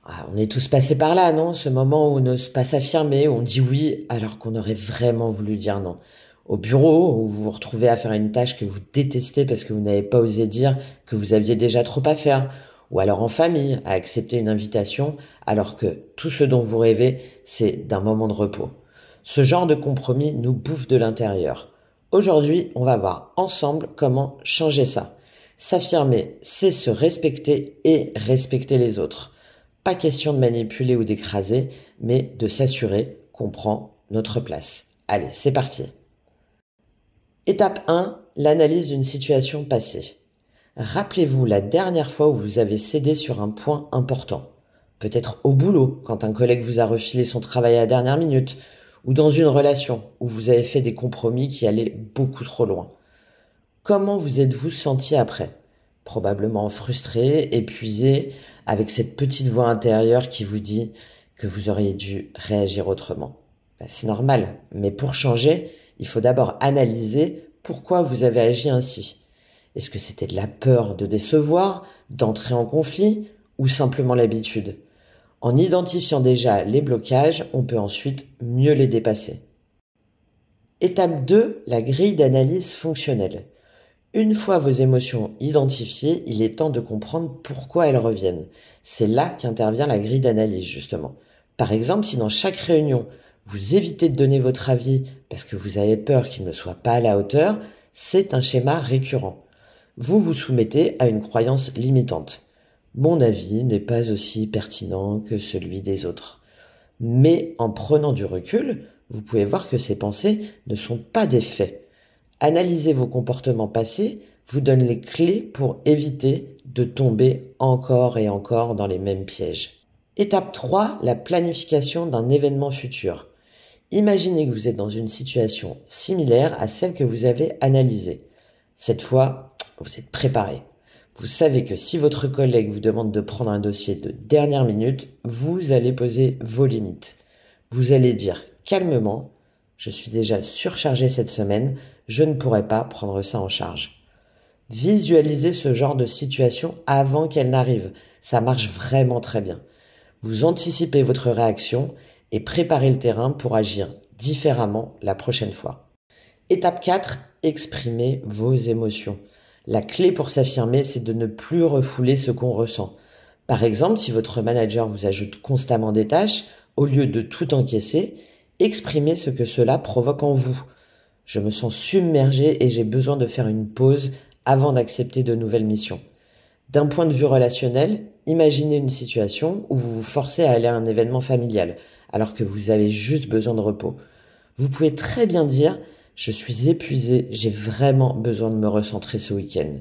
Ah, on est tous passés par là, non? Ce moment où on n'ose pas s'affirmer, où on dit oui alors qu'on aurait vraiment voulu dire non. Au bureau, où vous vous retrouvez à faire une tâche que vous détestez parce que vous n'avez pas osé dire que vous aviez déjà trop à faire. Ou alors en famille, à accepter une invitation alors que tout ce dont vous rêvez, c'est d'un moment de repos. Ce genre de compromis nous bouffe de l'intérieur. Aujourd'hui, on va voir ensemble comment changer ça. S'affirmer, c'est se respecter et respecter les autres. Pas question de manipuler ou d'écraser, mais de s'assurer qu'on prend notre place. Allez, c'est parti. Étape 1, l'analyse d'une situation passée. Rappelez-vous la dernière fois où vous avez cédé sur un point important. Peut-être au boulot, quand un collègue vous a refilé son travail à la dernière minute, ou dans une relation où vous avez fait des compromis qui allaient beaucoup trop loin. Comment vous êtes-vous senti après? Probablement frustré, épuisé, avec cette petite voix intérieure qui vous dit que vous auriez dû réagir autrement. C'est normal, mais pour changer, il faut d'abord analyser pourquoi vous avez agi ainsi. Est-ce que c'était de la peur de décevoir, d'entrer en conflit, ou simplement l'habitude? En identifiant déjà les blocages, on peut ensuite mieux les dépasser. Étape 2, la grille d'analyse fonctionnelle. Une fois vos émotions identifiées, il est temps de comprendre pourquoi elles reviennent. C'est là qu'intervient la grille d'analyse, justement. Par exemple, si dans chaque réunion, vous évitez de donner votre avis parce que vous avez peur qu'il ne soit pas à la hauteur, c'est un schéma récurrent. Vous vous soumettez à une croyance limitante. Mon avis n'est pas aussi pertinent que celui des autres. Mais en prenant du recul, vous pouvez voir que ces pensées ne sont pas des faits. Analyser vos comportements passés vous donne les clés pour éviter de tomber encore et encore dans les mêmes pièges. Étape 3, la planification d'un événement futur. Imaginez que vous êtes dans une situation similaire à celle que vous avez analysée. Cette fois, vous êtes préparé. Vous savez que si votre collègue vous demande de prendre un dossier de dernière minute, vous allez poser vos limites. Vous allez dire calmement: je suis déjà surchargé cette semaine, je ne pourrai pas prendre ça en charge. Visualisez ce genre de situation avant qu'elle n'arrive. Ça marche vraiment très bien. Vous anticipez votre réaction et préparez le terrain pour agir différemment la prochaine fois. Étape 4, exprimez vos émotions. La clé pour s'affirmer, c'est de ne plus refouler ce qu'on ressent. Par exemple, si votre manager vous ajoute constamment des tâches, au lieu de tout encaisser, exprimez ce que cela provoque en vous. Je me sens submergé et j'ai besoin de faire une pause avant d'accepter de nouvelles missions. D'un point de vue relationnel, imaginez une situation où vous vous forcez à aller à un événement familial, alors que vous avez juste besoin de repos. Vous pouvez très bien dire: je suis épuisé, j'ai vraiment besoin de me recentrer ce week-end.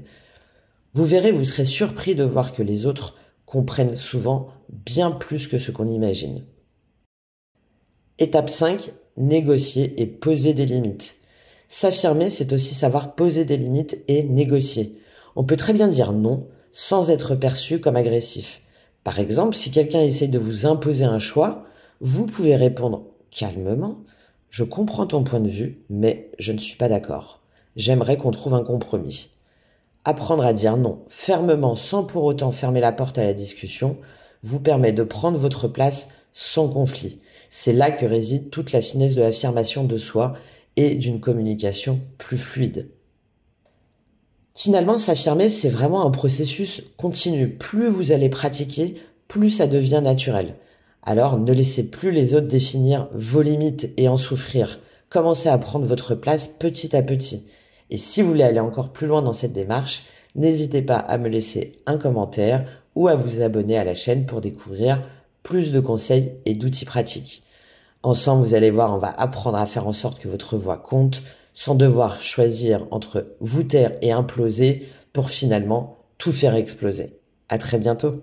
Vous verrez, vous serez surpris de voir que les autres comprennent souvent bien plus que ce qu'on imagine. Étape 5, négocier et poser des limites. S'affirmer, c'est aussi savoir poser des limites et négocier. On peut très bien dire non sans être perçu comme agressif. Par exemple, si quelqu'un essaye de vous imposer un choix, vous pouvez répondre calmement: je comprends ton point de vue, mais je ne suis pas d'accord. J'aimerais qu'on trouve un compromis. Apprendre à dire non fermement sans pour autant fermer la porte à la discussion vous permet de prendre votre place sans conflit. C'est là que réside toute la finesse de l'affirmation de soi et d'une communication plus fluide. Finalement, s'affirmer, c'est vraiment un processus continu. Plus vous allez pratiquer, plus ça devient naturel. Alors, ne laissez plus les autres définir vos limites et en souffrir. Commencez à prendre votre place petit à petit. Et si vous voulez aller encore plus loin dans cette démarche, n'hésitez pas à me laisser un commentaire ou à vous abonner à la chaîne pour découvrir plus de conseils et d'outils pratiques. Ensemble, vous allez voir, on va apprendre à faire en sorte que votre voix compte, sans devoir choisir entre vous taire et imploser pour finalement tout faire exploser. À très bientôt.